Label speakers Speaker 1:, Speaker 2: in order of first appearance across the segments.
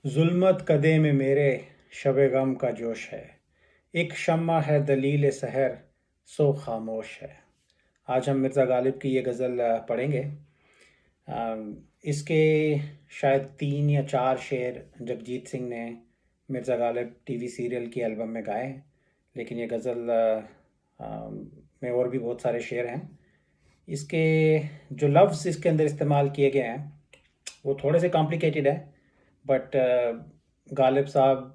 Speaker 1: जुल्मत कदे में मेरे शब गम का जोश है। एक शम्मा है दलील सहर सो खामोश है। आज हम मिर्ज़ा गालिब की ये गज़ल पढ़ेंगे। इसके शायद 3 या 4 शेर जगजीत सिंह ने मिर्ज़ा गालिब टीवी सीरियल की एल्बम में गाए हैं, लेकिन ये गज़ल में और भी बहुत सारे शेर हैं। इसके जो लफ्ज़ इसके अंदर इस्तेमाल किए गए हैं वो थोड़े से कॉम्प्लिकेटेड है, बट गालिब साहब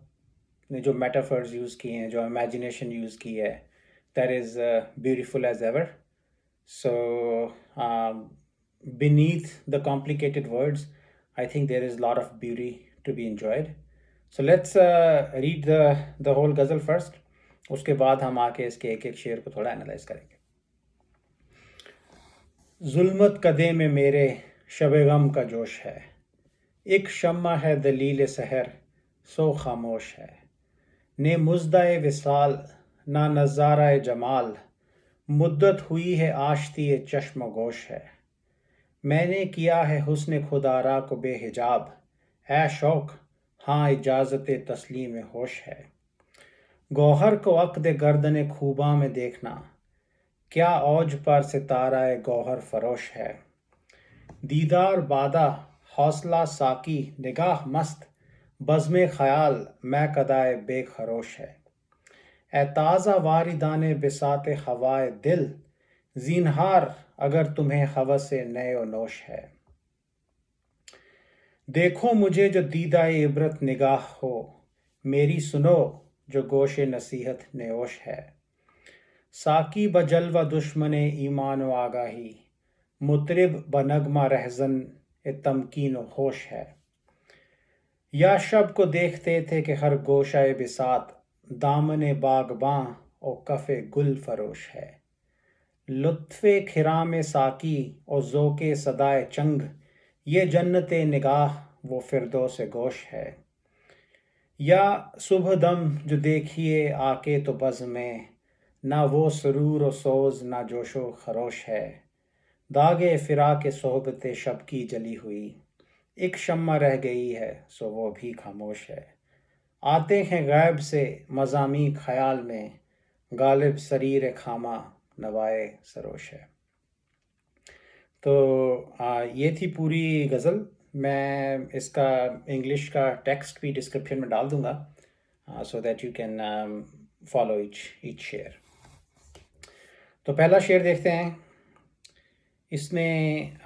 Speaker 1: ने जो मेटाफर्स यूज़ किए हैं, जो इमेजिनेशन यूज़ की है, that is beautiful as ever. So, beneath the complicated words, I think there is a lot of beauty to be enjoyed. So let's read the whole ghazal first. उसके बाद हम आके इसके एक एक शेर को थोड़ा एनालाइज करेंगे. जुल्मत कदे में मेरे शब गम का जोश है, एक शम्मा है दलील सहर सो खामोश है. ने मुज़दाए विसाल ना नज़ाराए जमाल, मुद्दत हुई है आश्ती चश्म गोश है. मैंने किया है हुस्न खुदारा को बेहिजाब, ऐ शौक हाँ इजाज़त तस्लीम होश है. गौहर को अक़्द गर्दन खूबा में देखना, क्या औज पर सितारा गौहर फरोश है. दीदार बादा हौसला साकी निगाह मस्त, बज़्म ख़याल मैं कदाए बेखरोश है. ए ताज़ा वारिदाने बिसात हवाए दिल, ज़ीनहार अगर तुम्हें हवस नयो नोश है. देखो मुझे जो दीदाए इबरत निगाह हो, मेरी सुनो जो गोशे नसीहत नेओश है. साकी बजलवा दुश्मने ईमान व आगाही, मुतरिब बनगमा रहजन तमकीन व होश है. या शब को देखते थे कि हर गोशाए बिसात, दामने बागबां और कफ़े गुल फरोश है. लुत्फ़े खिराम साकी और ज़ोके सदाए चंग, ये जन्नत निगाह वो फिरदौस गोश है. या सुबह दम जो देखिए आके तो बज़ में, ना वो सुरूर व सोज ना जोशो खरोश है. दागे फिरा के सोहबत शब की जली हुई, एक शम्मा रह गई है सो वो भी खामोश है. आते हैं गैब से मज़ामी ख्याल में, गालिब सरीर खामा नवाए सरोश है. तो ये थी पूरी गज़ल. मैं इसका इंग्लिश का टेक्स्ट भी डिस्क्रिप्शन में डाल दूंगा, so that you can follow each share. तो पहला शेर देखते हैं. इसमें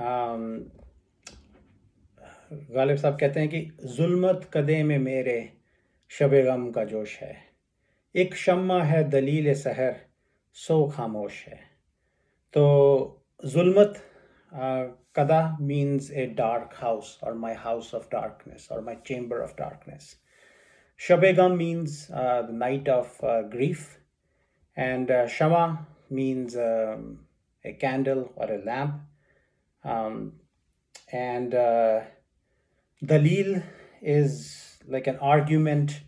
Speaker 1: गालिब साहब कहते हैं कि जुल्मत कदे में मेरे शब गम का जोश है, एक शम्मा है दलील सहर सो खामोश है. तो जुल्मत kada means a dark house, or my house of darkness, or my chamber of darkness. Shab-e-Gam means the night of grief, and Shama means a candle or a lamp, and Dalil is like an argument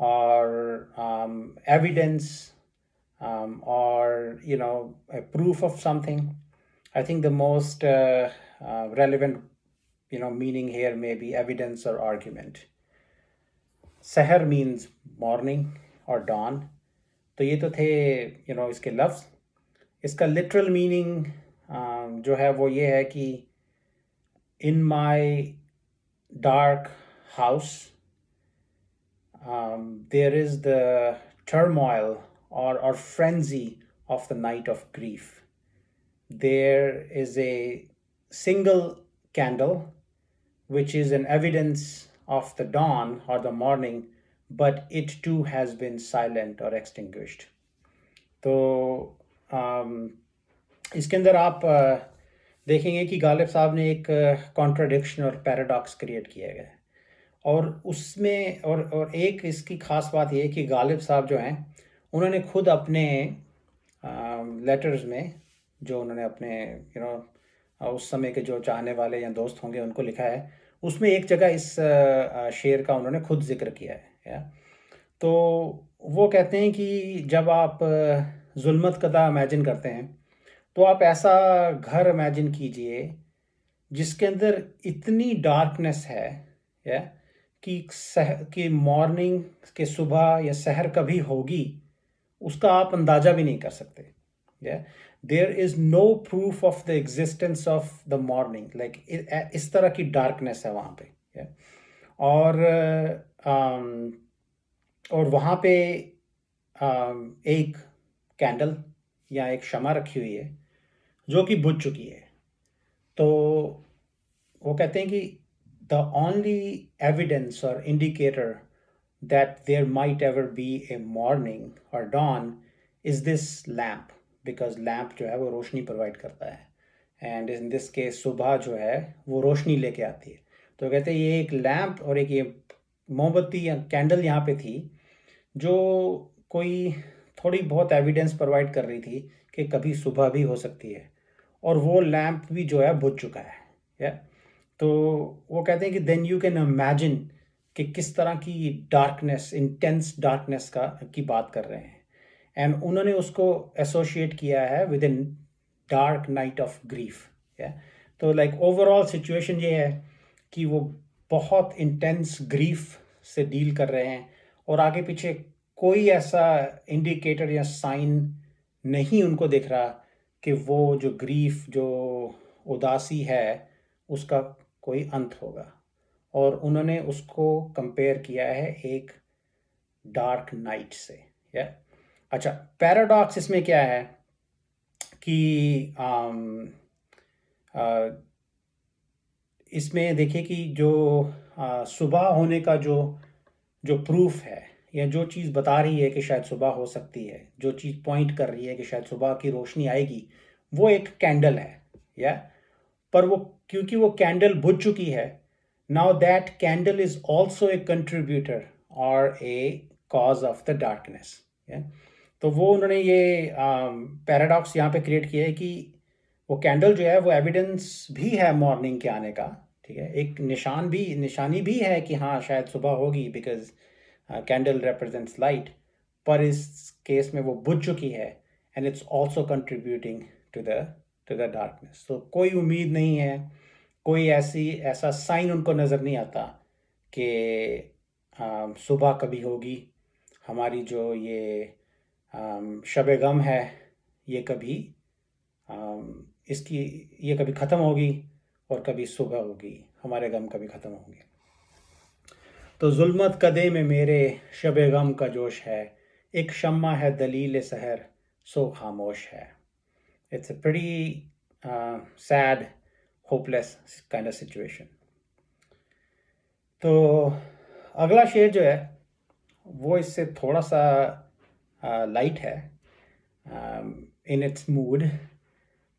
Speaker 1: or evidence, or a proof of something. I think the most relevant meaning here may be evidence or argument. Seher means morning or dawn. तो ये तो थे इसके लफ्ज़. इसका literal meaning जो है वो ये है कि in my dark house there is the turmoil or frenzy of the night of grief. There is a single candle which is an evidence of the dawn or the morning, but it too has been silent or extinguished. तो इसके अंदर आप देखेंगे कि गालिब साहब ने एक contradiction और पैराडॉक्स क्रिएट किया गया है, और उसमें और एक इसकी ख़ास बात यह है कि गालिब साहब जो हैं उन्होंने खुद अपने लेटर्स में जो उन्होंने अपने उस समय के जो चाहने वाले या दोस्त होंगे उनको लिखा है, उसमें एक जगह इस शेर का उन्होंने खुद जिक्र किया है. तो वो कहते हैं कि जब आप जुल्मत कदा इमेजिन करते हैं तो आप ऐसा घर इमेजिन कीजिए जिसके अंदर इतनी डार्कनेस है कि मॉर्निंग के सुबह या सहर कभी होगी, उसका आप अंदाज़ा भी नहीं कर सकते। There is no proof of the existence of the morning, like इस तरह की डार्कनेस है वहाँ पे। yeah? और और वहाँ पे एक कैंडल या एक शमा रखी हुई है जो कि बुझ चुकी है। तो वो कहते हैं कि द ओनली एविडेंस और indicator that there might ever be a morning or dawn is this lamp, because lamp जो है वो रोशनी प्रोवाइड करता है एंड इन दिस केस सुबह जो है वो रोशनी लेके आती है। तो कहते हैं ये एक लैम्प और एक ये मोमबत्ती या कैंडल यहाँ पे थी जो कोई थोड़ी बहुत एविडेंस प्रोवाइड कर रही थी कि कभी सुबह भी हो सकती है, और वो लैम्प भी जो है बुझ चुका है। या तो वो कहते हैं कि देन यू कैन इमेजिन कि किस तरह की डार्कनेस, इंटेंस डार्कनेस की बात कर रहे हैं। एंड उन्होंने उसको एसोशिएट किया है with in dark night of grief. तो लाइक ओवरऑल सिचुएशन ये है कि वो बहुत इंटेंस ग्रीफ से डील कर रहे हैं और आगे पीछे कोई ऐसा इंडिकेटर या साइन नहीं उनको दिख रहा कि वो जो ग्रीफ, जो उदासी है, उसका कोई अंत होगा। और उन्होंने उसको कंपेयर किया है एक डार्क नाइट से। या अच्छा, पैराडॉक्स इसमें क्या है कि इसमें देखिए कि जो सुबह होने का जो जो प्रूफ है या जो चीज़ बता रही है कि शायद सुबह हो सकती है, जो चीज़ पॉइंट कर रही है कि शायद सुबह की रोशनी आएगी, वो एक कैंडल है। या पर वो क्योंकि वो कैंडल बुझ चुकी है, now that candle is also a contributor or a cause of the darkness। तो वो उन्होंने ये पैराडॉक्स यहाँ पे क्रिएट किया है कि वो कैंडल जो है वो एविडेंस भी है मॉर्निंग के आने का, ठीक है, एक निशानी भी है कि हाँ शायद सुबह होगी, बिकॉज कैंडल रिप्रेजेंट्स लाइट। पर इस केस में वो बुझ चुकी है and it's also contributing to the darkness. तो कोई उम्मीद नहीं है, कोई ऐसा साइन उनको नज़र नहीं आता कि सुबह कभी होगी। हमारी जो ये शब गम है ये कभी ये कभी ख़त्म होगी और कभी सुबह होगी, हमारे गम कभी ख़त्म होंगे। तो जुल्मत कदे में मेरे शब गम का जोश है, एक शम्मा है दलील सहर सो खामोश है। It's a pretty sad, hopeless kind of situation. तो अगला शेर जो है वो इससे थोड़ा सा लाइट है इन इट्स मूड।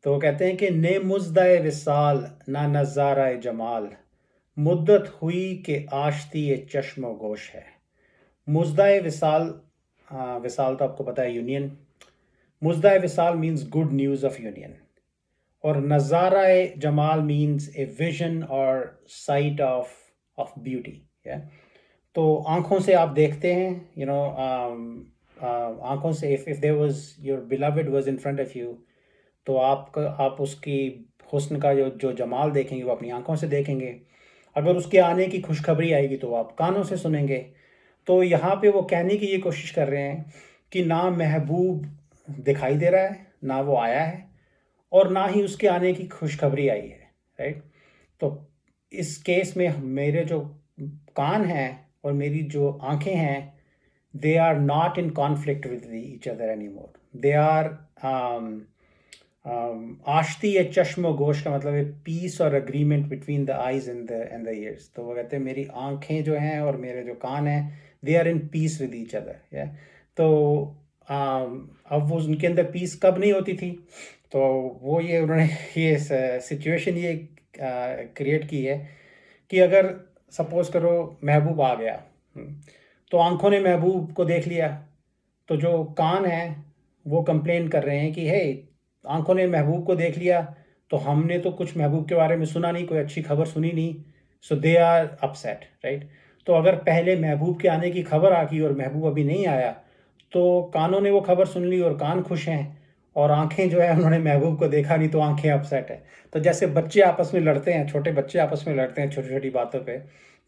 Speaker 1: तो कहते हैं कि ने मुज़्दाए विसाल ना नज़ारा जमाल, मुद्दत हुई कि आश्ती चश्म गोश है। मुज़्दाए विसाल, विसाल तो आपको पता है यूनियन। मुज़्दाए विसाल means good news of union, और नज़ारा जमाल मीन्स ए विजन और साइट ऑफ ब्यूटी। तो आँखों से आप देखते हैं, यू नो, आँखों से if there was your beloved was in front of you, तो आप उसकी हुस्न का जो जमाल देखेंगे वो अपनी आँखों से देखेंगे। अगर उसके आने की खुशखबरी आएगी तो आप कानों से सुनेंगे। तो यहाँ पे वो कहने की ये कोशिश कर रहे हैं कि ना महबूब दिखाई दे रहा है, ना वो आया है, और ना ही उसके आने की खुशखबरी आई है, राइट। तो इस केस में मेरे जो कान हैं और मेरी जो आंखें हैं, they are not in conflict with each other any more, they are आश्ती या चश्म गोश का मतलब है पीस और agreement between the eyes and the ears. तो वो कहते हैं मेरी आंखें जो हैं और मेरे जो कान हैं, they are in peace with each other. तो अब वो उनके अंदर पीस कब नहीं होती थी, तो वो ये उन्होंने ये सिचुएशन ये क्रिएट की है कि अगर सपोज करो महबूब आ गया, तो आंखों ने महबूब को देख लिया, तो जो कान हैं वो कंप्लेन कर रहे हैं कि हे, आंखों ने महबूब को देख लिया तो हमने तो कुछ महबूब के बारे में सुना नहीं, कोई अच्छी खबर सुनी नहीं, सो दे आर अपसेट, राइट। तो अगर पहले महबूब के आने की खबर आ गई और महबूब अभी नहीं आया, तो कानों ने वो खबर सुन ली और कान खुश हैं, और आंखें जो है उन्होंने महबूब को देखा नहीं तो आंखें अपसेट है। तो जैसे बच्चे आपस में लड़ते हैं, छोटे बच्चे आपस में लड़ते हैं छोटी छोटी बातों पे,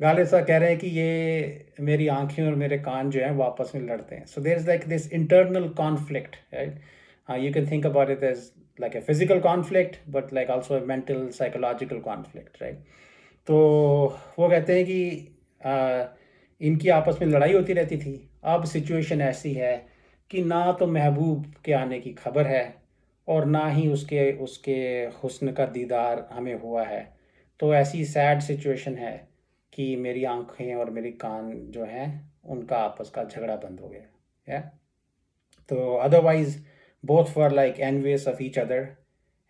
Speaker 1: गालिब साहब कह रहे हैं कि ये मेरी आंखें और मेरे कान जो हैं वो आपस में लड़ते हैं. So there is like this internal conflict, right? You can think about it as like a physical conflict, but like also a mental, psychological conflict, right? तो वो कहते हैं कि इनकी आपस में लड़ाई होती रहती थी. अब सिचुएशन ऐसी है कि ना तो महबूब के आने की खबर है और ना ही उसके उसके हुस्न का दीदार हमें हुआ है. तो ऐसी सैड सिचुएशन है कि मेरी आंखें और मेरी कान जो हैं उनका आपस का झगड़ा बंद हो गया है. तो otherwise both were like envious of each other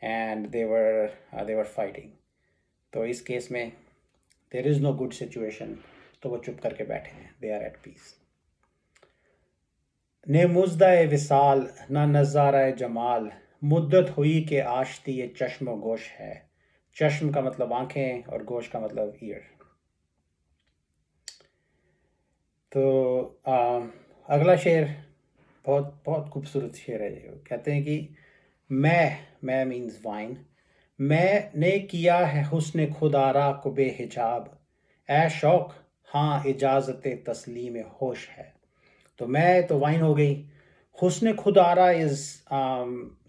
Speaker 1: and they were fighting. तो इस केस में there is no good situation, तो वो चुप करके बैठे हैं, they are at peace. ने मुज़्दा-ए विसाल ना नज़ारा-ए जमाल, मुद्दत हुई के आश्ती ये चश्म गोश है. चश्म का मतलब आंखें और गोश का मतलब ईयर. तो अगला शेर बहुत बहुत खूबसूरत शेर है. ये कहते हैं कि मैं मीन्स वाइन, मैंने किया है हुस्न खुदारा को बेहिजाब, ए शौक हाँ इजाज़त तस्लीम होश है. तो मैं तो वाइन हो गई. हुस्न खुदारा is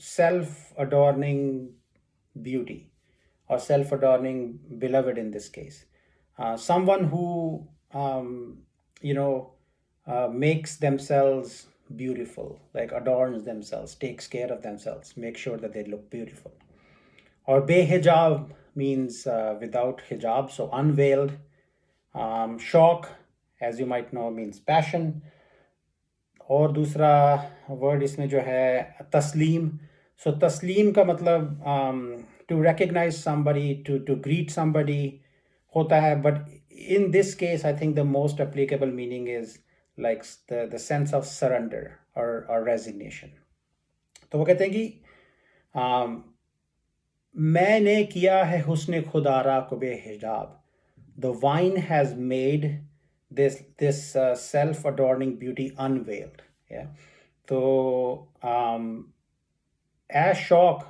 Speaker 1: self adorning beauty or self-adorning beloved in this case. Someone who you know makes themselves beautiful, like adorns themselves, takes care of themselves, makes sure that they look beautiful. Or behijab means without hijab, so unveiled. Shauq, as you might know, means passion. और दूसरा word इसमें जो है तस्लीम. सो तस्लीम का मतलब to recognize somebody, to greet somebody होता है. But in this case I think the most applicable meaning is like the sense of surrender और रेजिग्नेशन. तो वो कहते हैं कि मैंने किया है हुस्न खुदारा को बेहिजाब, the wine has made this self-adorning beauty unveiled. Yeah. So as shock,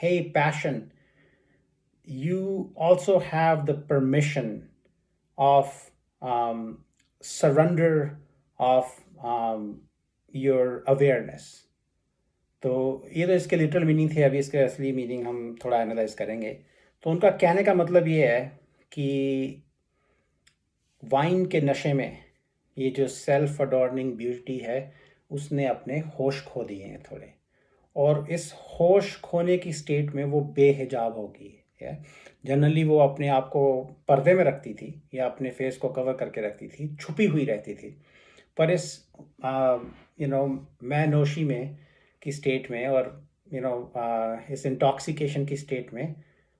Speaker 1: hey passion, you also have the permission of surrender of your awareness. तो ये तो इसके लिटरल मीनिंग थे. अभी इसके असली मीनिंग हम थोड़ा एनालाइज करेंगे. तो उनका कहने का मतलब ये है कि वाइन के नशे में ये जो सेल्फ अडॉर्निंग ब्यूटी है उसने अपने होश खो दिए हैं थोड़े. और इस होश खोने की स्टेट में वो बेहिजाब हो गई है. जनरली वो अपने आप को पर्दे में रखती थी या अपने फेस को कवर करके रखती थी, छुपी हुई रहती थी. पर इस मैं नोशी में की स्टेट में और इस इंटॉक्सिकेशन की स्टेट में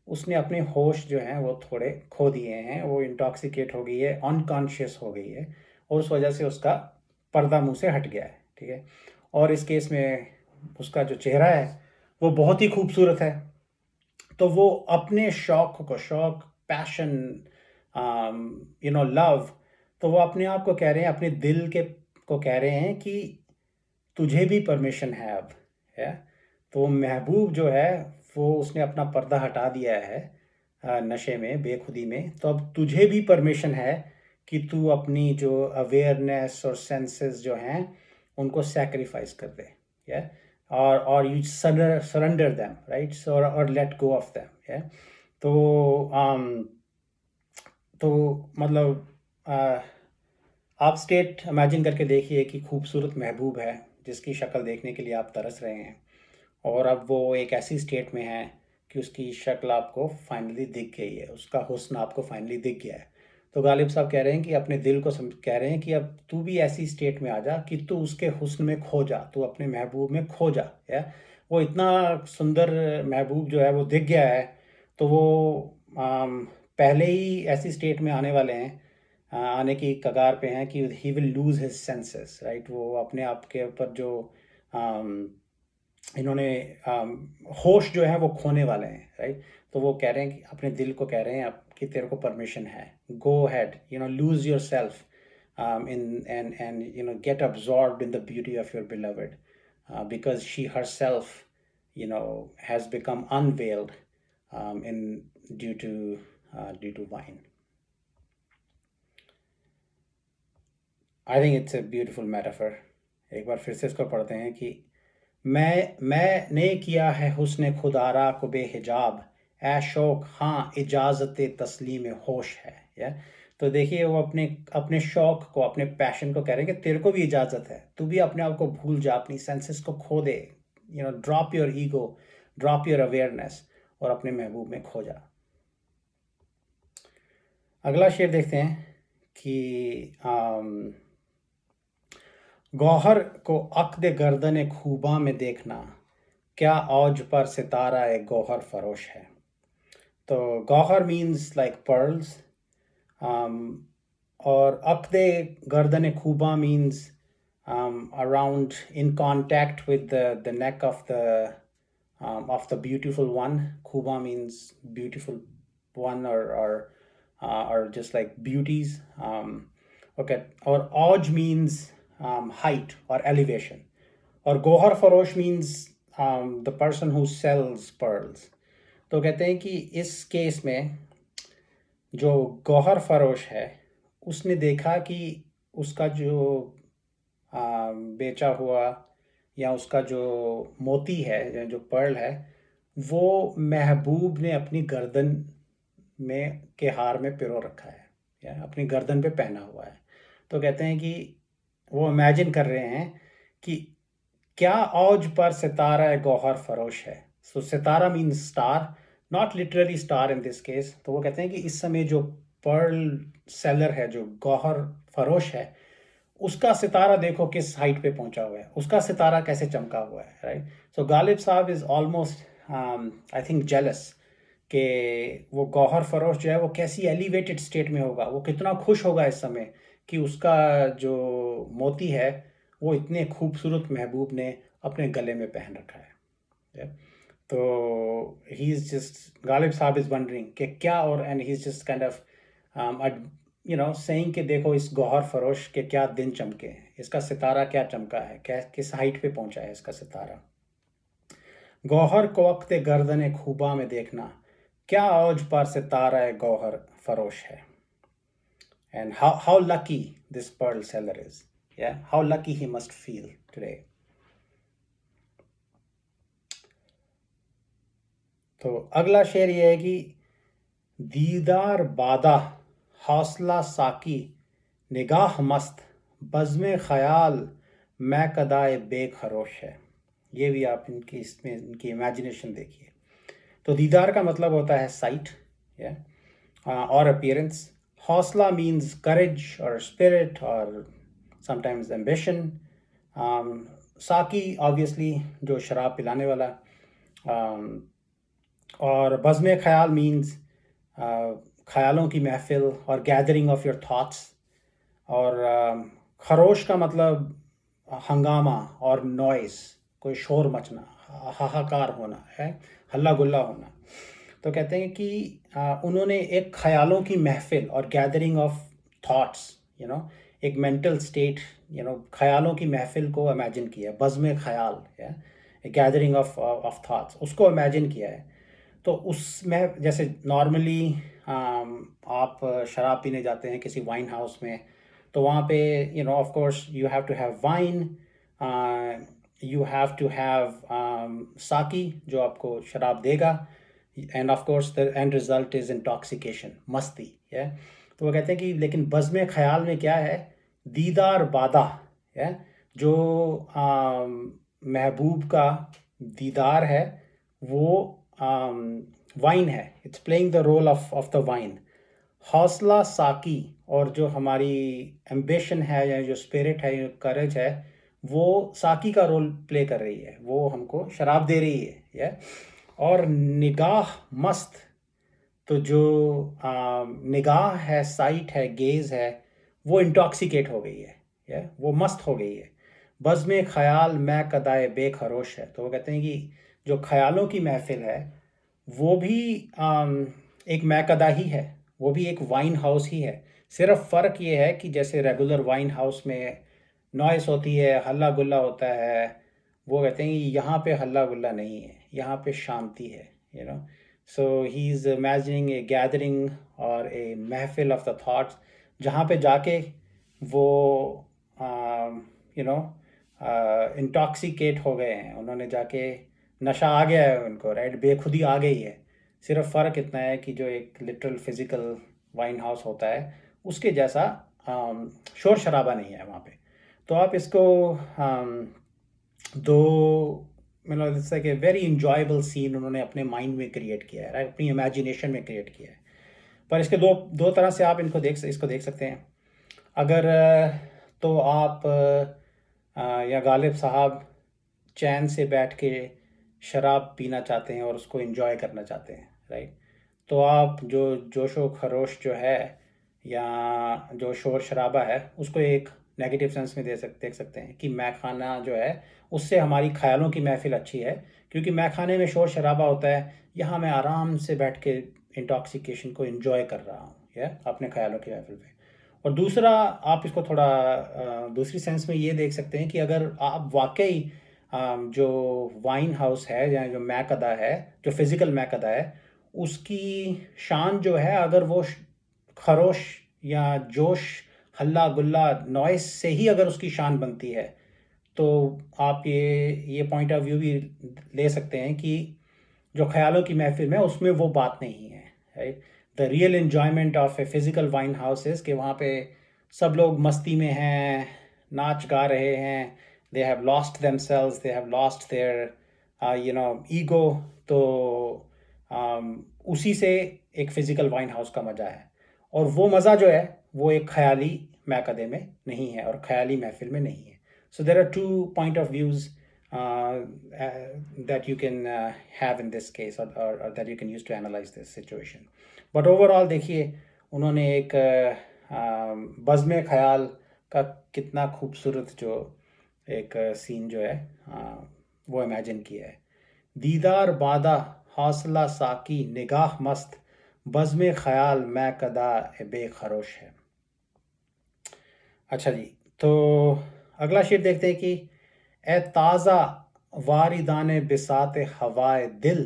Speaker 1: उसने अपने होश जो हैं वो थोड़े खो दिए हैं. वो इंटॉक्सिकेट हो गई है, अनकॉन्शियस हो गई है और उस वजह से उसका पर्दा मुंह से हट गया है. ठीक है. और इस केस में उसका जो चेहरा है वो बहुत ही खूबसूरत है. तो वो अपने शौक पैशन लव, तो वो अपने आप को कह रहे हैं, अपने दिल के को कह रहे हैं कि तुझे भी परमिशन है अब. है. तो महबूब जो है वो उसने अपना पर्दा हटा दिया है नशे में, बेखुदी में. तो अब तुझे भी परमिशन है कि तू अपनी जो अवेयरनेस और सेंसेस जो हैं उनको सैक्रिफाइस कर दे. या और यू सरेंडर देम, राइट, और लेट गो ऑफ देम. तो मतलब आप स्टेट इमेजिन करके देखिए कि खूबसूरत महबूब है जिसकी शक्ल देखने के लिए आप तरस रहे हैं और अब वो एक ऐसी स्टेट में है कि उसकी शक्ल आपको फाइनली दिख गई है, उसका हुस्न आपको फाइनली दिख गया है. तो गालिब साहब कह रहे हैं कि अपने दिल को कह रहे हैं कि अब तू भी ऐसी स्टेट में आ जा कि तू उसके हुस्न में खो जा, तू अपने महबूब में खो जा. या वो इतना सुंदर महबूब जो है वो दिख गया है. तो वो पहले ही ऐसी स्टेट में आने वाले हैं, आने की कगार पे हैं कि he will lose his senses, right. वो अपने आप के ऊपर जो इन्होंने होश जो है वो खोने वाले हैं, राइट. तो वो कह रहे हैं कि अपने दिल को कह रहे हैं कि तेरे को परमिशन है, go ahead, lose yourself in and get absorbed in the beauty of your beloved, because she herself has become unveiled in due to wine. I think it's a beautiful metaphor. एक बार फिर से इसको पढ़ते हैं कि मैंने किया है हुस्न खुदारा को बेहिजाब, ए शौक हाँ इजाज़त तस्लीम होश है। या तो देखिए वो अपने अपने शौक को, अपने पैशन को कह रहे हैं कि तेरे को भी इजाज़त है, तू भी अपने आप को भूल जा, अपनी सेंसेस को खो दे, drop your ego, drop your awareness, और अपने महबूब में खो जा। अगला शेर देखते हैं कि गौहर को अक्द गर्दन खूबा में देखना, क्या औज पर सितारा एक गौहर फरोश है। तो गौहर मीन्स लाइक पर्ल्स, और अक्द गर्दन खूबा means around in contact with the neck of the beautiful one. Kuba means beautiful one, or just like beauties. Okay, or Auj means height or elevation, or Gohar Farosh means the person who sells pearls. तो कहते हैं कि इस case में जो गौहर फरोश है उसने देखा कि उसका जो बेचा हुआ या उसका जो मोती है या जो पर्ल है वो महबूब ने अपनी गर्दन में के हार में पिरो रखा है या अपनी गर्दन पे पहना हुआ है। तो कहते हैं कि वो इमेजिन कर रहे हैं कि क्या औज पर सितारा है गौहर फरोश है। सो सितारा means star, not literally star in this case. तो वो कहते हैं कि इस समय जो पर्ल सेलर है, जो गौहर फरोश है, उसका सितारा देखो किस हाइट पे पहुंचा हुआ है, उसका सितारा कैसे चमका हुआ है, राइट। सो गालिब साहब is almost I think jealous कि वो गौहर फरोश जो है वो कैसी एलिवेटेड स्टेट में होगा, वो कितना खुश होगा इस समय कि उसका जो मोती है वो इतने खूबसूरत महबूब ने अपने गले में पहन रखा है। Yeah. तो ही इज जस्ट, गालिब साहब इज वंडरिंग कि क्या, और and he is just kind of saying कि देखो इस गौहर फरोश के क्या दिन चमके हैं, इसका सितारा क्या चमका है, क्या किस हाइट पे पहुंचा है इसका सितारा। गौहर को वक्त गर्दन खूबा में देखना, क्या औज पर सितारा है गौहर फरोश है। And how lucky this pearl seller is. Yeah, how lucky he must feel today. तो अगला शेर ये है कि दीदार बादा हौसला साकी, निगाह मस्त बज़्म ख्याल मैं कदाए बेखरोश है। ये भी आप इनकी इसमें इनकी इमेजिनेशन देखिए। तो दीदार का मतलब होता है साइट और अपीयरेंस। हौसला मीन्स करेज और स्पिरिट और समटाइम्स एम्बिशन। साकी ऑब्वियसली जो शराब पिलाने वाला। और बज़्म ख्याल मीन्स ख्यालों की महफिल और गैदरिंग ऑफ योर थाट्स। और खरोश का मतलब हंगामा और नॉइस, कोई शोर मचना, हाहाकार होना है, हल्ला गुल्ला होना। तो कहते हैं कि उन्होंने एक ख्यालों की महफिल और गैदरिंग ऑफ थाट्स, एक मेंटल स्टेट, ख्यालों की महफिल को इमेजिन किया है। बज़्म ख्याल है गैदरिंग ऑफ थाट्स, उसको इमेजिन किया है। तो उसमें जैसे नॉर्मली आप शराब पीने जाते हैं किसी वाइन हाउस में, तो वहाँ पे of course you have to have wine, you have to have साकी जो आपको शराब देगा, and of course the end result is intoxication, मस्ती है। तो वो कहते हैं कि लेकिन बज़्म ख्याल में क्या है, दीदार बादा है, जो महबूब का दीदार है वो वाइन है, it's playing the role of the wine. हौसला साकी, और जो हमारी एम्बिशन है या जो स्पिरिट है, जो करेज है, वो साकी का रोल प्ले कर रही है, वो हमको शराब दे रही है। या और निगाह मस्त, तो जो निगाह है, साइट है, गेज है, वो इंटॉक्सिकेट हो गई है, या वो मस्त हो गई है। बज़्म ख्याल मैं कदाए बेखरोश है। तो वो कहते हैं कि जो ख्यालों की महफिल है वो भी एक मैकदा ही है, वो भी एक वाइन हाउस ही है। सिर्फ फ़र्क ये है कि जैसे रेगुलर वाइन हाउस में नॉइस होती है, हल्ला गुल्ला होता है, वो कहते हैं कि यहाँ पे हल्ला गुल्ला नहीं है, यहाँ पे शांति है। So he is imagining a gathering और ए महफिल ऑफ द थाट्स, जहाँ पे जाके वो यू नो इंटॉक्सिकेट हो गए हैं, उन्होंने जाके नशा आ गया है उनको, राइट, बेखुदी आ गई है। सिर्फ फ़र्क इतना है कि जो एक लिटरल फिजिकल वाइन हाउस होता है उसके जैसा शोर शराबा नहीं है वहाँ पे। तो आप इसको दो, मतलब it's like a very enjoyable scene उन्होंने अपने माइंड में क्रिएट किया है, राइट, अपनी इमेजिनेशन में क्रिएट किया है। पर इसके दो दो तरह से आप इसको देख सकते हैं। अगर तो आप या गालिब साहब चैन से बैठ के शराब पीना चाहते हैं और उसको एंजॉय करना चाहते हैं, राइट, तो आप जो जोशो खरोश जो है या जो शोर शराबा है उसको एक नेगेटिव सेंस में देख सकते हैं कि मैं खाना जो है उससे हमारी ख्यालों की महफिल अच्छी है, क्योंकि मैं खाने में शोर शराबा होता है, यहाँ मैं आराम से बैठ के इंटॉक्सिकेशन को एंजॉय कर रहा हूँ या अपने ख्यालों की महफिल में। और दूसरा, आप इसको थोड़ा दूसरी सेंस में ये देख सकते हैं कि अगर आप वाकई जो वाइन हाउस है या जो मैकदा है, जो फिज़िकल मैकदा है, उसकी शान जो है, अगर वो खरोश या जोश, हल्ला गुल्ला, नॉइस से ही अगर उसकी शान बनती है, तो आप ये पॉइंट ऑफ व्यू भी ले सकते हैं कि जो ख्यालों की महफिल में उसमें वो बात नहीं है, right. The real enjoyment of A physical wine houses के वहाँ पे सब लोग मस्ती में हैं, नाच गा रहे हैं, they have lost themselves, they have lost their ego. तो उसी से एक फ़िज़िकल वाइन हाउस का मज़ा है, और वो मज़ा जो है वो एक ख़याली मैकदे में नहीं है और ख़याली महफिल में नहीं है। So there are two point of views that you can have in this case, or that you can use to analyze this situation. But overall देखिए, उन्होंने एक बज़्म ख़याल का कितना खूबसूरत जो एक सीन जो है वो इमेजिन किया है। दीदार बादा हौसला साकी निगाह मस्त, बज़्म ख़याल मैं कदा बेखरोश है। अच्छा जी, तो अगला शेर देखते हैं कि ए ताज़ा वारिदान बिसात हवाए दिल,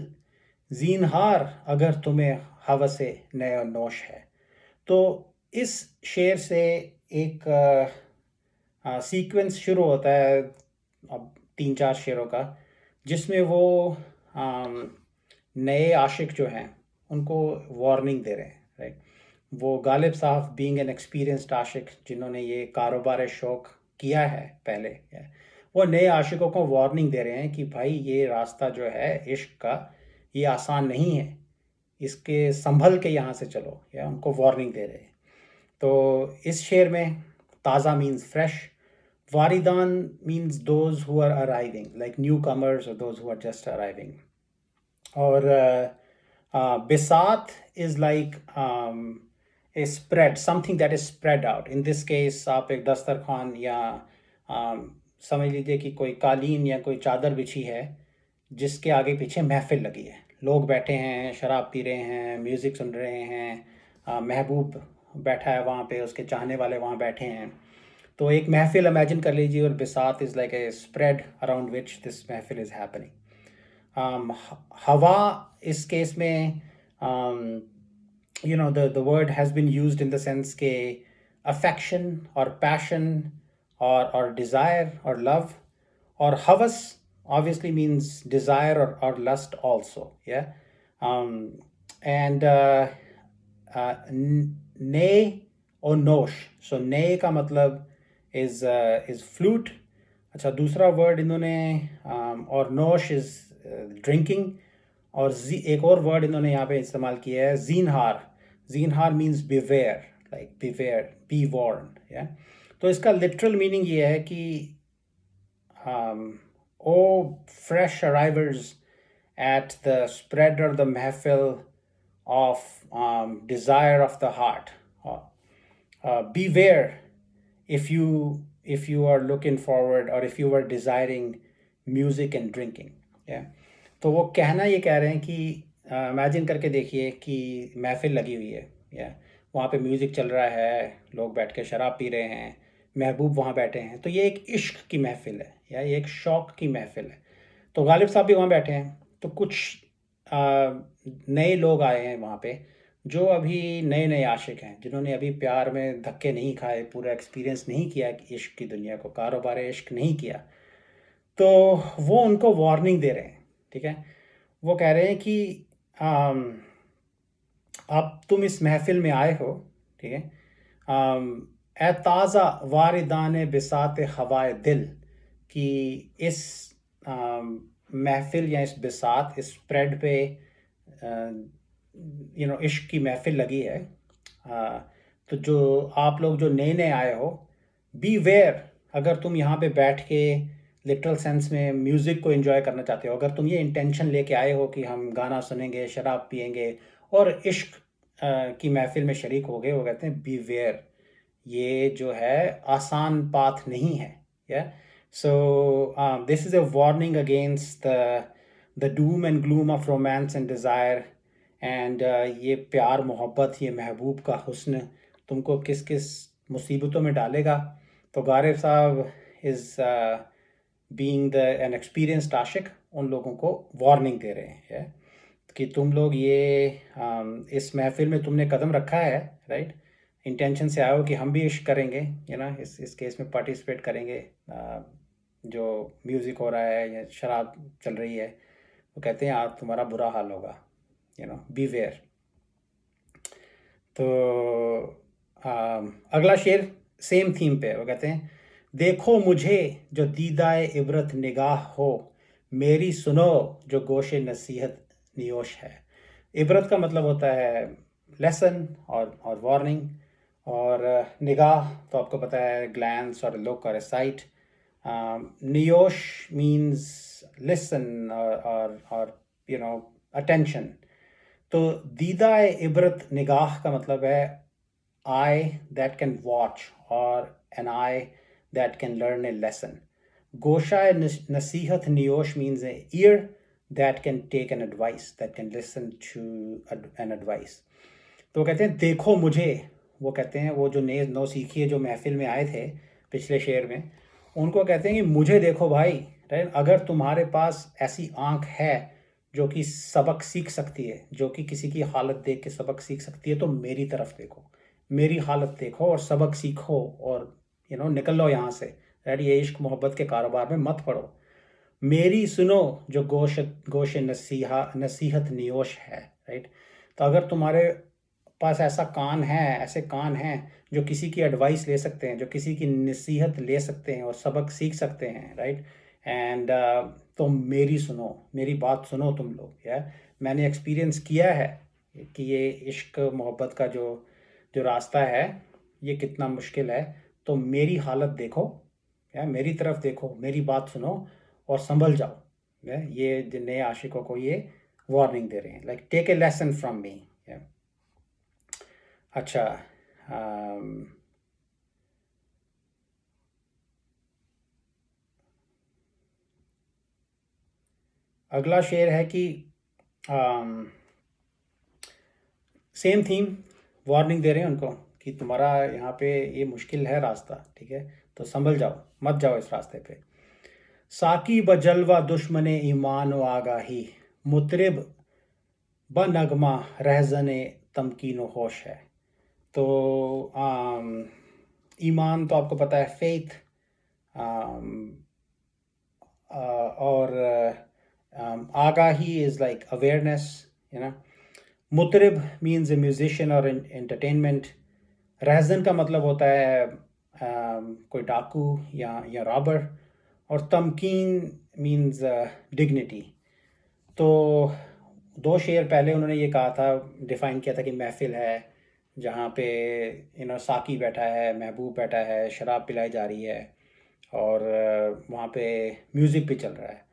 Speaker 1: ज़ीनहार अगर तुम्हें हवसे नयो नोश है। तो इस शेर से एक सीक्वेंस शुरू होता है अब 3-4 शेरों का, जिसमें वो नए आशिक जो हैं उनको वार्निंग दे रहे हैं, राइट। वो गालिब साहब बीइंग एन एक्सपीरियंस्ड आशिक, जिन्होंने ये कारोबार शौक किया है पहले, वो नए आशिकों को वार्निंग दे रहे हैं कि भाई ये रास्ता जो है इश्क का, ये आसान नहीं है, इसके संभल के यहाँ से चलो, या उनको वार्निंग दे रहे हैं। तो इस शेर में ताज़ा मीन्स फ्रेश, वारिदान means those who are arriving, like newcomers और those who are just arriving. और बिसात is like a spread, something that is spread out. In this case आप एक दस्तरखान या समझ लीजिए कि कोई कालीन या कोई चादर बिछी है जिसके आगे पीछे महफिल लगी है, लोग बैठे हैं, शराब पी रहे हैं, म्यूज़िक सुन रहे हैं, महबूब बैठा है वहाँ पे, उसके चाहने वाले वहाँ बैठे हैं। तो एक महफिल इमेजिन कर लीजिए, और बिसात is like a spread around which this महफिल इज़ हैपनिंग। हवा इस केस में the word has been used in the sense के affection or passion or desire or love, or havas obviously means desire or lust also, yeah. And ne or nosh, so ne का मतलब is flute। अच्छा, दूसरा word इन्होंने और नोश is drinking, और एक और वर्ड इन्होंने यहाँ पे इस्तेमाल किया है ज़ीनहार। ज़ीनहार means beware, like beware, be warned, या। तो इसका लिटरल मीनिंग ये है कि O fresh arrivers at the spread और द महफिल of desire of the heart, beware if you are looking forward or if you are desiring music and drinking, yeah। तो वो कहना ये कह रहे हैं कि इमेजिन करके देखिए कि महफिल लगी हुई है, या वहाँ पे म्यूज़िक चल रहा है, लोग बैठ के शराब पी रहे हैं, महबूब वहाँ बैठे हैं, तो ये एक इश्क की महफिल है, या ये एक शौक़ की महफिल है। तो गालिब साहब भी वहाँ बैठे हैं, तो कुछ नए लोग आए हैं वहाँ पे जो अभी नए नए आशिक हैं, जिन्होंने अभी प्यार में धक्के नहीं खाए, पूरा एक्सपीरियंस नहीं किया कि इश्क की दुनिया को, कारोबार इश्क नहीं किया, तो वो उनको वार्निंग दे रहे हैं। ठीक है, वो कह रहे हैं कि आम, अब तुम इस महफिल में आए हो। ठीक है, ए ताज़ा वारिदान बिसात हवाए दिल, कि इस महफिल या इस बिसात, इस स्प्रेड पे इश्क की महफिल लगी है। तो जो आप लोग जो नए नए आए हो, बी वेयर, अगर तुम यहाँ पे बैठ के लिटरल सेंस में म्यूज़िक को एंजॉय करना चाहते हो, अगर तुम ये इंटेंशन लेके आए हो कि हम गाना सुनेंगे, शराब पियेंगे और इश्क की महफिल में शरीक हो गए, वो कहते हैं बी वेयर, ये जो है आसान पाथ नहीं है। या so this is a warning against the doom and gloom of romance and desire. And ये प्यार मोहब्बत, ये महबूब का हुस्न तुमको किस किस मुसीबतों में डालेगा। तो Ghalib Sahab is being the an experienced आशिक, उन लोगों को वार्निंग दे रहे हैं कि तुम लोग ये इस महफिल में तुमने कदम रखा है, राइट, इंटेंशन से आए हो कि हम भी इश्क करेंगे, ना, इस केस में पार्टिसिपेट करेंगे, जो म्यूज़िक हो रहा है या शराब चल रही है, वो कहते हैं आज तुम्हारा बुरा हाल होगा, बी वेयर। तो अगला शेर सेम थीम पे, वो कहते हैं, देखो मुझे जो दीदाए इबरत निगाह हो, मेरी सुनो जो गोशे नसीहत नियोश है। इबरत का मतलब होता है लेसन और वार्निंग, और निगाह तो आपको पता है ग्लैंस और लुक और साइट। नियोश मीन्स लिसन और अटेंशन। तो दीदा इबरत निगाह का मतलब है आई दैट कैन वॉच और an eye that can learn a lesson. गोशा नसीहत नियोश means a ear that can take an advice, that can listen to an advice. तो कहते हैं देखो मुझे, वो कहते हैं वो जो नौ सीखिए जो महफिल में आए थे पिछले शेर में, उनको कहते हैं कि मुझे देखो भाई, राइट, अगर तुम्हारे पास ऐसी आंख है जो कि सबक सीख सकती है, जो कि किसी की हालत देख के सबक सीख सकती है, तो मेरी तरफ देखो, मेरी हालत देखो और सबक सीखो, और निकल लो यहाँ से, राइट, ये इश्क मोहब्बत के कारोबार में मत पड़ो। मेरी सुनो जो गोश नसीहत नियोश है, राइट। तो अगर तुम्हारे पास ऐसा कान है, ऐसे कान हैं जो किसी की एडवाइस ले सकते हैं, जो किसी की नसीहत ले सकते हैं और सबक सीख सकते हैं, राइट, एंड तो मेरी सुनो, मेरी बात सुनो तुम लोग। या मैंने एक्सपीरियंस किया है कि ये इश्क मोहब्बत का जो जो रास्ता है ये कितना मुश्किल है, तो मेरी हालत देखो, या मेरी तरफ देखो, मेरी बात सुनो और संभल जाओ। ये जिन नए आशिकों को ये वार्निंग दे रहे हैं, like take a lesson from me. अच्छा, अगला शेर है कि सेम थीम, वार्निंग दे रहे हैं उनको कि तुम्हारा यहाँ पे ये मुश्किल है रास्ता, ठीक है, तो संभल जाओ, मत जाओ इस रास्ते पे। साकी बजलवा दुश्मने ईमान व आगाही, मुतरिब ब नगमा रहजने तमकीन व होश है। तो ईमान तो आपको पता है फेथ, और आगाही इज़ लाइक अवेयरनेस, ना। मुतरिब मीन्स ए म्यूजिशियन और एंटरटेनमेंट। रहजन का मतलब होता है कोई डाकू या रॉबर, और तमकीन मीन्स डिग्निटी। तो दो शेर पहले उन्होंने ये कहा था, डिफ़ाइन किया था कि महफिल है जहाँ पे साकी बैठा है, महबूब बैठा है, शराब पिलाई जा रही है और वहाँ पे म्यूज़िक भी चल रहा है।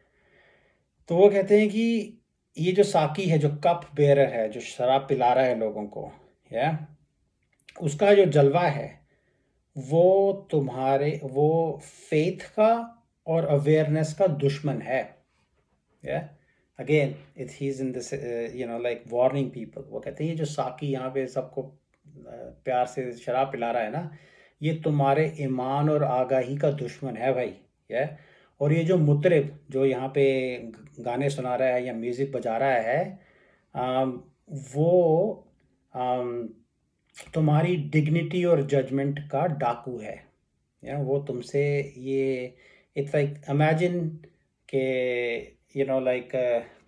Speaker 1: तो वो कहते हैं कि ये जो साकी है, जो कप बेरर है, जो शराब पिला रहा है लोगों को, या उसका जो जलवा है वो वो फेथ का और अवेयरनेस का दुश्मन है। या again it he is in this like warning people. वो कहते हैं ये जो साकी यहाँ पे सबको प्यार से शराब पिला रहा है ना, ये तुम्हारे ईमान और आगाही का दुश्मन है भाई। या और ये जो मुतरिब जो यहाँ पे गाने सुना रहा है या म्यूज़िक बजा रहा है, वो तुम्हारी डिग्निटी और जजमेंट का डाकू है, या वो तुमसे ये, इट्स लाइक इमेजिन के लाइक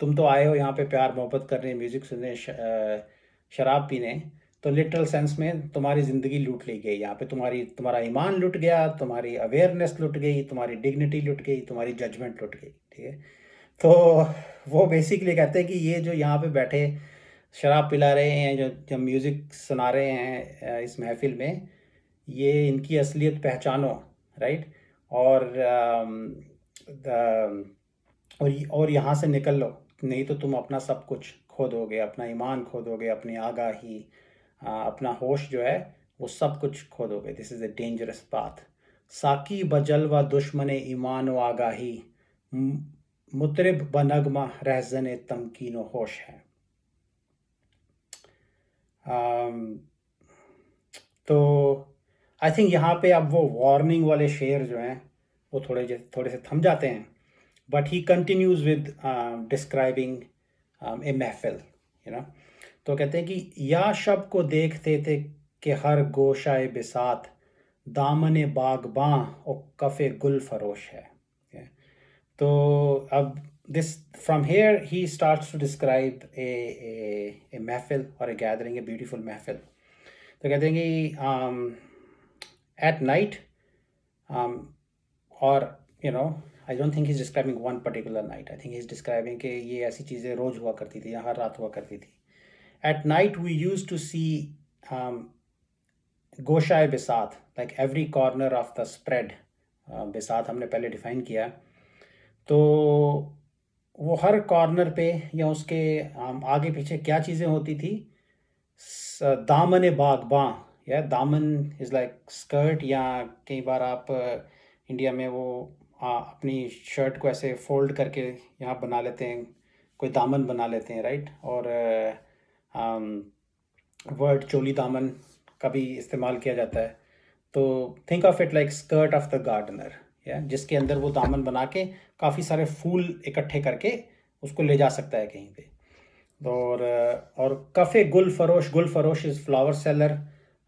Speaker 1: तुम तो आए हो यहाँ पे प्यार मोहब्बत करने, म्यूज़िक सुनने, शराब पीने, तो लिटरल सेंस में तुम्हारी ज़िंदगी लूट ली गई यहाँ पे, तुम्हारा ईमान लूट गया, तुम्हारी अवेयरनेस लूट गई, तुम्हारी डिग्निटी लूट गई, तुम्हारी जजमेंट लूट गई, ठीक है। तो वो बेसिकली कहते हैं कि ये जो यहाँ पे बैठे शराब पिला रहे हैं, जो म्यूज़िक सुना रहे हैं इस महफिल में, ये इनकी असलियत पहचानो, राइट। और और यहाँ से निकल लो, नहीं तो तुम अपना सब कुछ खो दोगे, अपना ईमान खो दोगे, अपनी आगाही, अपना होश जो है वो सब कुछ खो दोगे। This is a dangerous path. साकी बजलवा दुश्मने ईमान व आगाही, मुतरिब बनगमा रहजन तमकीन व होश है। तो आई थिंक यहाँ पे अब वो वार्निंग वाले शेर जो हैं वो थोड़े से थम जाते हैं, but he continues with describing ए महफिल, तो कहते हैं कि या शब को देखते थे कि हर गोशाए बिसात दामन बागबां और कफ़े गुल फरोश है। तो अब this from here he starts to describe a महफिल or a gathering, a beautiful महफिल। तो कहते हैं कि at night, or I don't think he's describing one particular night. I think he's describing कि ये ऐसी चीज़ें रोज़ हुआ करती थी या हर रात हुआ करती थी। At night we used to see गोशाए बिसात, like every corner of the spread। बिसात हमने पहले डिफाइन किया, तो वो हर कॉर्नर पे या उसके आगे पीछे क्या चीज़ें होती थी। दामन बागबां, या दामन इज़ लाइक स्कर्ट, या कई बार आप इंडिया में वो अपनी शर्ट को ऐसे फोल्ड करके यहाँ बना लेते हैं, कोई दामन बना लेते हैं, राइट। और वर्ड चोली दामन का भी इस्तेमाल किया जाता है। तो think of it like skirt of the gardener, या जिसके अंदर वो दामन बना के काफ़ी सारे फूल इकट्ठे करके उसको ले जा सकता है कहीं पे। और कफ़े गुल फरोश is flower seller,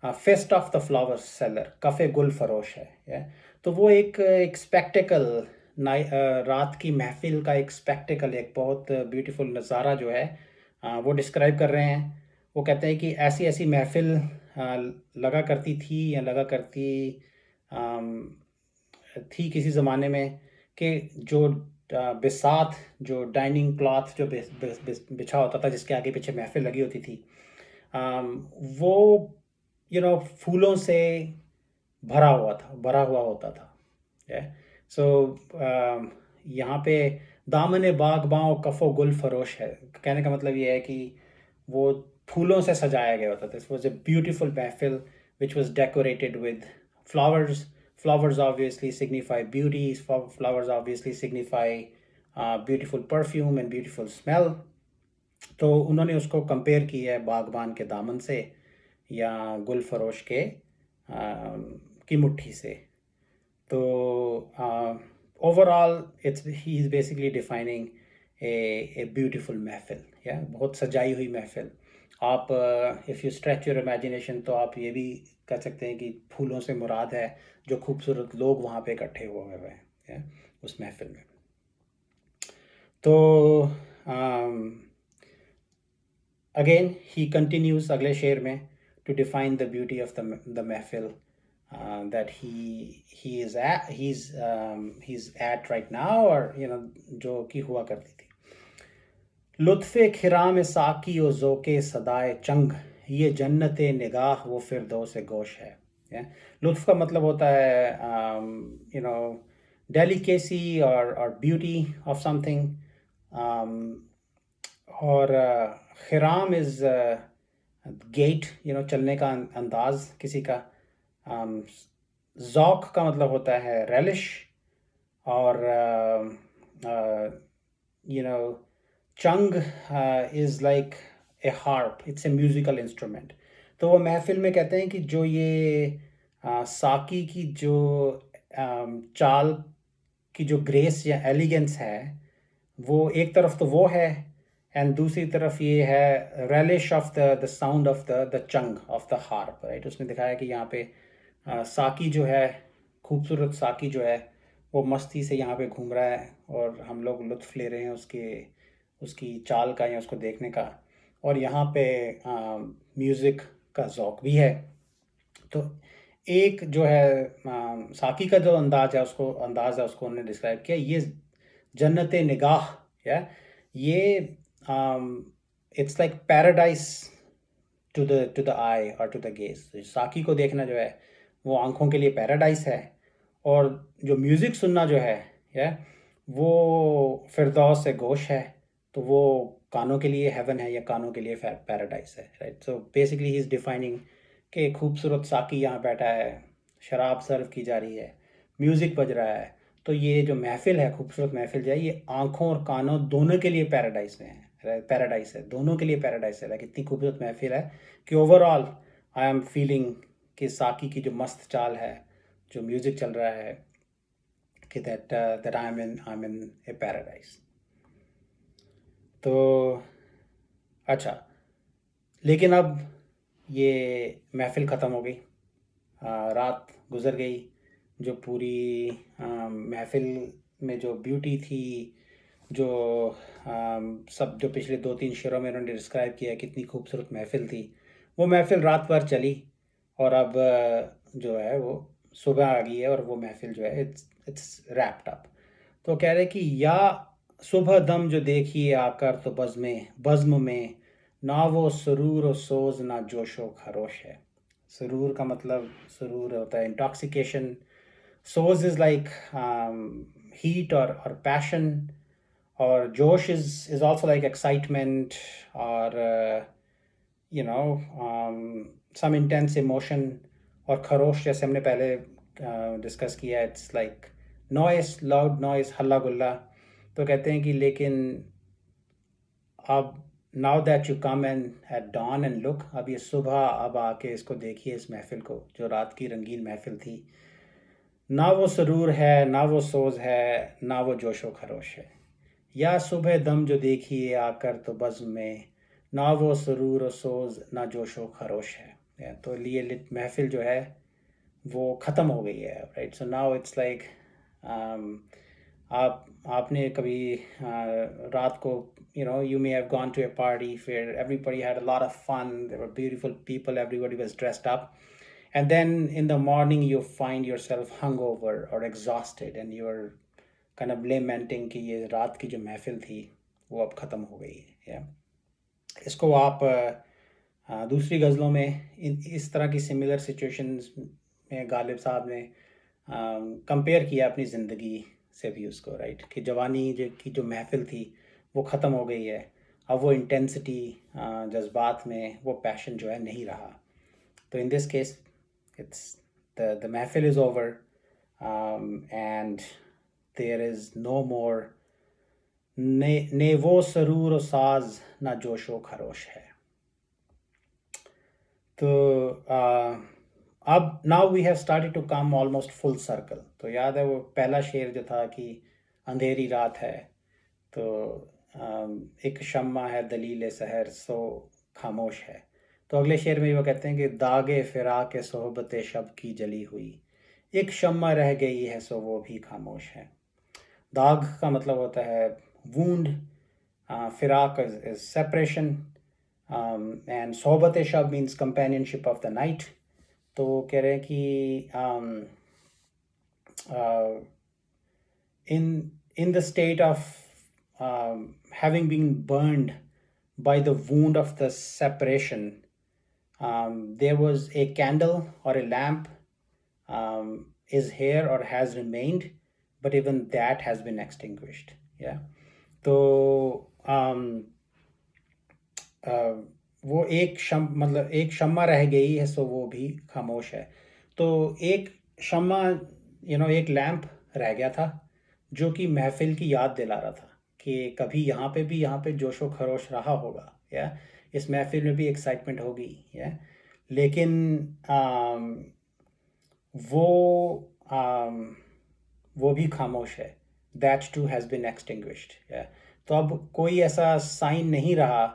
Speaker 1: feast of the flower seller, कफ़े गुल फरोश है। तो वो एक स्पेक्टिकल, रात की महफिल का एक स्पेक्टिकल, एक बहुत ब्यूटीफुल नज़ारा जो है वो डिस्क्राइब कर रहे हैं। वो कहते हैं कि ऐसी ऐसी महफिल लगा करती थी या लगा करती थी किसी ज़माने में, कि जो बिसात, जो डाइनिंग क्लॉथ जो बिछा होता था, जिसके आगे पीछे महफिल लगी होती थी, वो फूलों से भरा हुआ होता था। सो यहाँ पे दामन बागबां कफ़ो गुल फरोश है, कहने का मतलब ये है कि वो फूलों से सजाया गया होता था। दिस वाज अ ब्यूटीफुल महफिल which was decorated with flowers. Flowers obviously signify beauty. Flowers obviously signify beautiful perfume and beautiful smell. तो उन्होंने उसको कंपेयर किया है बागबान के दामन से या गुल फरोश के की मुट्ठी से। तो overall he is basically defining a beautiful महफिल, या बहुत सजाई हुई महफिल। आप if you stretch your imagination, तो आप ये भी कह सकते हैं कि फूलों से मुराद है जो खूबसूरत लोग वहाँ पे इकट्ठे हुए हैं उस महफिल में। तो अगेन ही कंटिन्यूज अगले शेर में to define the beauty of the महफिल that he's at right now, और जो कि हुआ करती थी। लुत्फ़े खिराम साकी और ज़ोके सदाए चंग, ये जन्नत निगाह वो फिरदौस गोश है। लुत्फ़ का मतलब होता है डेलिकेसी और ब्यूटी ऑफ समथिंग, और खिराम इज़ गेट, चलने का अंदाज किसी का। ज़ौक़ का मतलब होता है रेलिश, और चंग is like a harp, it's a musical instrument. तो वो महफिल में कहते हैं कि जो ये साकी की जो चाल की जो ग्रेस या एलिगेंस है, वो एक तरफ तो वो है, एंड दूसरी तरफ ये है relish of the sound of the चंग ऑफ द हार्प, राइट। उसने दिखाया कि यहाँ पे साकी जो है, खूबसूरत साकी जो है, वो मस्ती से यहाँ पे घूम रहा है और हम लोग लुत्फ़ ले रहे हैं उसकी चाल का या उसको देखने का। और यहाँ पे म्यूज़िक का ज़ौक़ भी है। तो एक जो है साकी का जो अंदाज़ है उसको उन्होंने डिस्क्राइब किया, ये जन्नत निगाह, या ये it's like paradise to the eye और टू द गेज। साकी को देखना जो है वो आंखों के लिए पैराडाइस है, और जो म्यूज़िक सुनना जो है, या वो फिरदौस से गोश है, तो वो कानों के लिए हेवन है या कानों के लिए पैराडाइस है, right. So basically he is defining कि खूबसूरत साकी यहाँ बैठा है, शराब सर्व की जा रही है, म्यूज़िक बज रहा है, तो ये जो महफ़िल है, खूबसूरत महफ़िल जो है, ये आँखों और कानों दोनों के लिए पैराडाइस में है, पैराडाइस है, दोनों के लिए पैराडाइस है। लाइक इतनी खूबसूरत महफ़िल है कि ओवरऑल आई एम फीलिंग कि साकी की जो मस्त चाल है, जो म्यूज़िक चल रहा है, कि that I am in A paradise. तो अच्छा, लेकिन अब ये महफ़िल ख़त्म हो गई, रात गुज़र गई, जो पूरी महफ़िल में जो ब्यूटी थी, जो सब जो पिछले 2-3 शेरों में उन्होंने डिस्क्राइब किया है कितनी खूबसूरत महफ़िल थी, वो महफ़िल रात भर चली, और अब जो है वो सुबह आ गई है और वो महफ़िल जो है इट्स रैप्ड अप। तो कह रहे कि या सुबह दम जो देखिए आकर तो बज़्म में, ना वो सुरूर और सोज़ ना जोश व खरोश है। सुरूर का मतलब, सुरूर होता है इंटॉक्सिकेशन, सोज़ इज़ लाइक हीट और पैशन, और जोश इज़ आल्सो लाइक एक्साइटमेंट, और you know some intense emotion. और खरोश जैसे हमने पहले डिस्कस किया, it's like noise, loud noise, हल्ला गुल्ला। तो कहते हैं कि लेकिन अब now that you come and at dawn and look, अब ये सुबह अब आके इसको देखिए, इस महफ़िल को, जो रात की रंगीन महफ़िल थी, ना वो सुरूर है, ना वो सोज़ है, ना वो जोशो खरोश है। या सुबह दम जो देखिए आकर तो बज़्म में, ना वो सुरूर और सोज़ ना जोशो खरोश है। तो ये महफ़िल जो है वो ख़त्म हो गई है, right. So now it's like आपने कभी रात को, you may have gone to a party where everybody had a lot of fun, there were beautiful people, everybody was dressed up, and then in the morning you find yourself hungover or exhausted and you're kind of lamenting कि ये रात की जो महफिल थी वो अब ख़त्म हो गई है। इसको आप दूसरी गज़लों में इस तरह की सिमिलर सिचुएशंस में गालिब साहब ने कंपेयर किया अपनी ज़िंदगी से भी उसको, राइट, कि जवानी की जो महफिल थी वो ख़त्म हो गई है, अब वो इंटेंसिटी, जज्बात में वो पैशन जो है नहीं रहा। तो in this case it's the महफिल is over, and there is no more ने वो सरूर और साज ना जोशो खरोश है। तो अब now we have started to come almost full circle. तो याद है वो पहला शेर जो था कि अंधेरी रात है, तो एक शम्मा है दलील सहर सो खामोश है। तो अगले शेर में वो कहते हैं कि दागे फिरा के सोहबत शब की जली हुई, एक शम्मा रह गई है सो वो भी खामोश है। दाग का मतलब होता है वूंड, फिराक इज सेपरेशन, एंड सोहबत शब means companionship of the night. तो वो कह रहे हैं कि in the state of having been burned by the wound of the separation, there was a candle or a lamp is here or has remained, but even that has been extinguished. Yeah. तो वो मतलब एक शम्मा रह गई है सो वो भी खामोश है। तो एक शम्मा, एक लैंप रह गया था जो कि महफिल की याद दिला रहा था कि कभी यहाँ पे जोशो खरोश रहा होगा, या इस महफिल में भी एक्साइटमेंट होगी, या लेकिन वो भी खामोश है, that too has been extinguished. या तो अब कोई ऐसा साइन नहीं रहा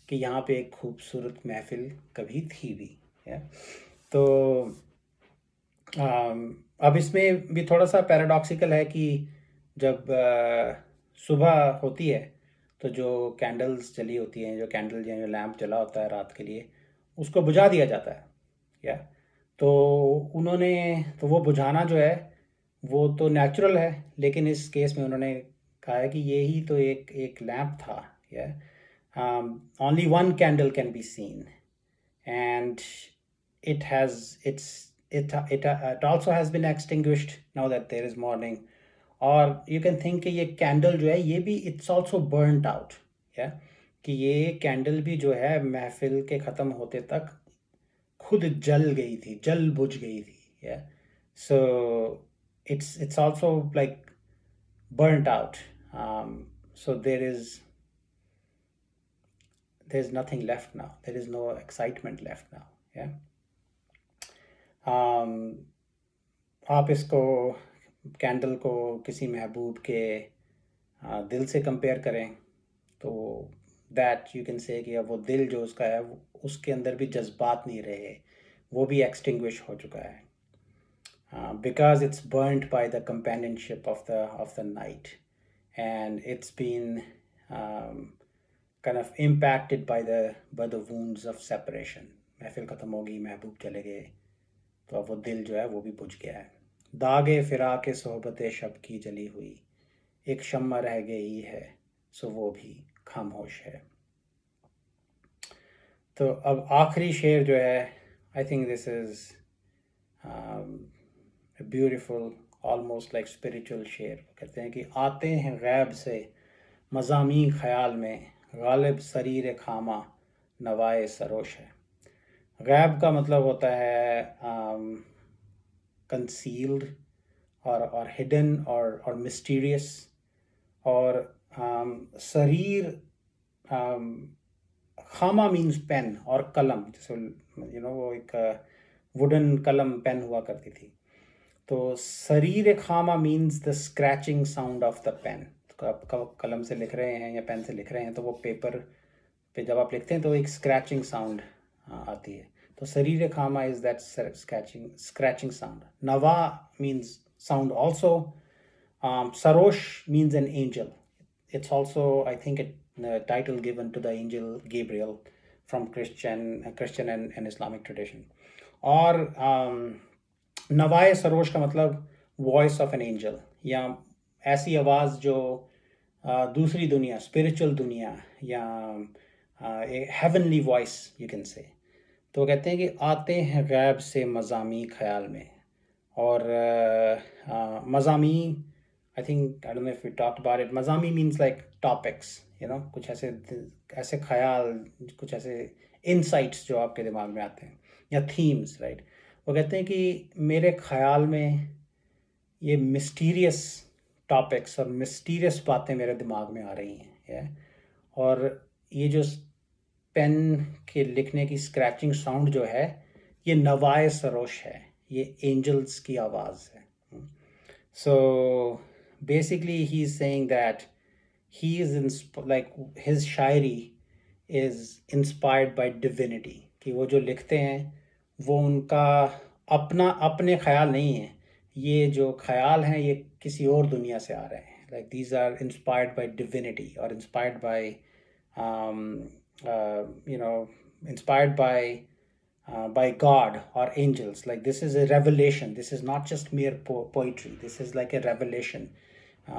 Speaker 1: कि यहाँ पे एक खूबसूरत महफिल कभी थी भी है। तो अब इसमें भी थोड़ा सा पैराडॉक्सिकल है कि जब सुबह होती है तो जो कैंडल्स जली होती हैं, जो कैंडल जो लैंप जला होता है रात के लिए, उसको बुझा दिया जाता है या तो उन्होंने तो वो बुझाना जो है वो तो नेचुरल है, लेकिन इस केस में उन्होंने कहा है कि ये ही तो एक एक लैंप था या only one candle can be seen, and it has it also has been extinguished now that there is morning. और you can think कि ये कैंडल जो है ये भी it's also burnt out, या कि ये कैंडल भी जो है महफिल के ख़त्म होते तक खुद जल गई थी, जल बुझ गई थी, या so it's also like burnt out. So there's nothing left now, there is no excitement left now, yeah. आप इसको कैंडल को किसी महबूब के दिल से कंपेयर करें तो दैट यू कैन से कि अब वो दिल जो उसका है उसके अंदर भी जज्बात नहीं रहे, वो भी एक्सटिंग्विश हो चुका है, because it's burnt by the companionship of the night, and it's been kind of impacted by the wounds of separation. महफिल ख़त्म होगी, महबूब चले गए, तो अब वो दिल जो है वो भी बुझ गया है। दागे फिरा के सोहबत शब की जली हुई, एक शम्मा रह गई है सो वो भी खामोश है। तो अब आखिरी शेर जो है, I think this is beautiful, almost like spiritual शेर। कहते हैं कि आते हैं गैब से मज़ामी ख़याल में, गालिब सरीर खामा नवाए सरोश है। गैब का मतलब होता है कंसील्ड और हिडन और मिस्टीरियस, और शरीर, खामा मीन्स पेन और कलम, जैसे वो एक वुडन कलम पेन हुआ करती थी। तो शरीर खामा means the scratching sound of the pen. तो आप कलम से लिख रहे हैं या पेन से लिख रहे हैं तो वो पेपर पे जब आप लिखते हैं तो एक स्क्रैचिंग साउंड आती है। तो शरीर खामा इज दैट स्क्रैचिंग साउंड। नवा means sound also. Sarosh means an angel. It's also, I think, a title given to the angel Gabriel from Christian and Islamic tradition. और नवाए सरोश का मतलब वॉइस ऑफ एन एंजल, या ऐसी आवाज़ जो दूसरी दुनिया, स्पिरिचुअल दुनिया, या heavenly voice you can say. तो कहते हैं कि आते हैं गैब से मज़ामी ख्याल में, और मज़ामी, I think, I don't know if we talked about it, मज़ामी मीन्स लाइक टॉपिक्स, कुछ ऐसे ख्याल, कुछ ऐसे इनसाइट्स जो आपके दिमाग में आते हैं, या थीम्स, राइट। वो कहते हैं कि मेरे ख्याल में ये मिस्टीरियस टॉपिक्स और मिस्टीरियस बातें मेरे दिमाग में आ रही हैं, और ये जो पेन के लिखने की स्क्रैचिंग साउंड जो है ये नवाए सरोश है, ये एंजल्स की आवाज़ है। So basically he is saying that he is like his Shayari is inspired by divinity, कि वो जो लिखते हैं वो उनका अपने ख्याल नहीं है, ये जो ख्याल हैं ये किसी और दुनिया से आ रहे हैं, like these are inspired by divinity, और inspired by inspired by God or angels. Like, this is a revelation. This is not just mere poetry. This is like a revelation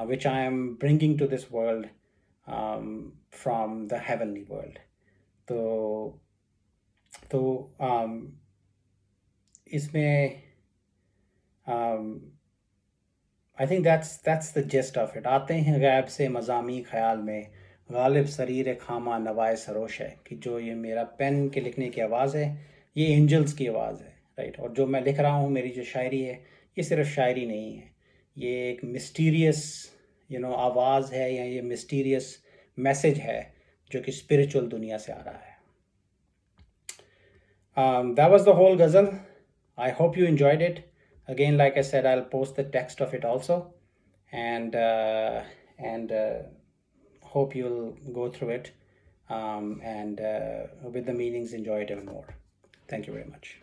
Speaker 1: which I am bringing to this world from the heavenly world. तो इसमें I think that's the gist of it. आते हैं गैब से मज़ामी ख्याल में, गालिब शरीर खामा नवाए सरोश है, कि जो ये मेरा पेन के लिखने की आवाज़ है ये एंजल्स की आवाज़ है, राइट। और जो मैं लिख रहा हूँ, मेरी जो शायरी है, ये सिर्फ शायरी नहीं है, ये एक मिस्टीरियस आवाज़ है, या ये मिस्टीरियस मैसेज है जो कि स्पिरिचुअल दुनिया से आ रहा है। That was the whole ghazal. I hope you enjoyed it. Again, like I said, I'll post the text of it also, and hope you'll go through it and with the meanings enjoy it even more. Thank you very much.